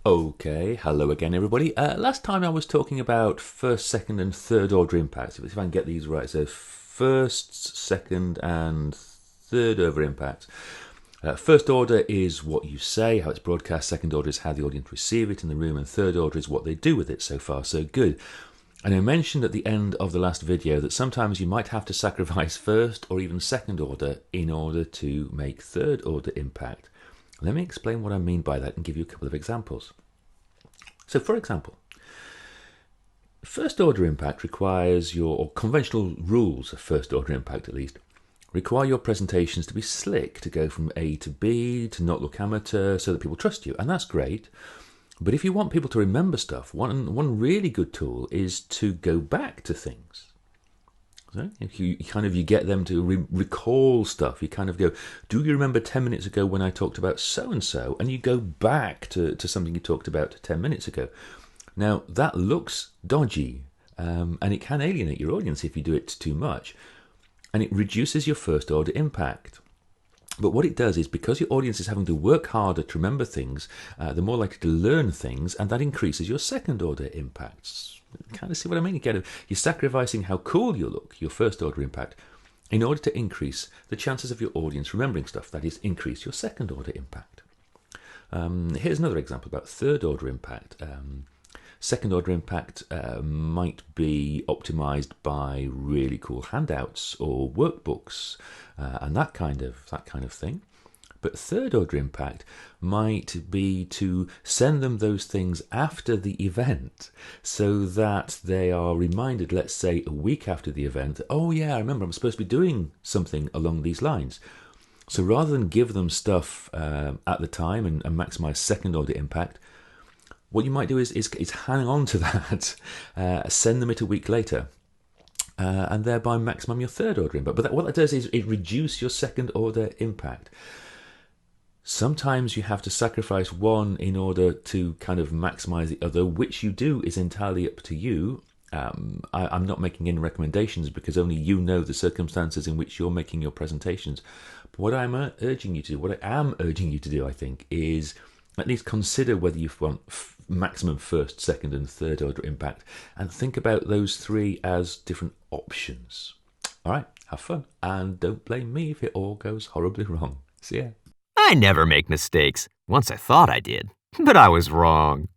Okay, hello again, everybody. Last time I was talking about first, second, and third order impacts. If I can get these right, so first, second, and third order impacts. First order is what you say, how it's broadcast. Second order is how the audience receive it in the room, and third order is what they do with it. So far, so good. And I mentioned at the end of the last video that sometimes you might have to sacrifice first or even second order in order to make third order impact. Let me explain what I mean by that and give you a couple of examples. So, for example, first order impact requires or conventional rules of first order impact at least, require your presentations to be slick, to go from A to B, to not look amateur, so that people trust you. And that's great. But if you want people to remember stuff, one really good tool is to go back to things. So if you get them to recall stuff, you kind of go, do you remember 10 minutes ago when I talked about so-and-so? And you go back to something you talked about 10 minutes ago. Now, that looks dodgy, and it can alienate your audience if you do it too much. And it reduces your first order impact. But what it does is, because your audience is having to work harder to remember things, they're more likely to learn things, and that increases your second order impacts. Kind of see what I mean? You're sacrificing how cool you look, your first order impact, in order to increase the chances of your audience remembering stuff. That is, increase your second order impact. Here's another example about third order impact. Second order impact might be optimized by really cool handouts or workbooks and that kind of thing. But third order impact might be to send them those things after the event so that they are reminded, let's say a week after the event, oh yeah, I remember I'm supposed to be doing something along these lines. So rather than give them stuff at the time and maximize second order impact, what you might do is hang on to that, send them it a week later, and thereby maximum your third order impact. But what that does is it reduces your second order impact. Sometimes you have to sacrifice one in order to kind of maximize the other. Which you do is entirely up to you. I'm not making any recommendations because only you know the circumstances in which you're making your presentations. But what I am urging you to do, I think, is at least consider whether you want maximum first, second, and third order impact, and think about those three as different options. All right, have fun, and don't blame me if it all goes horribly wrong. See ya. I never make mistakes. Once I thought I did, but I was wrong.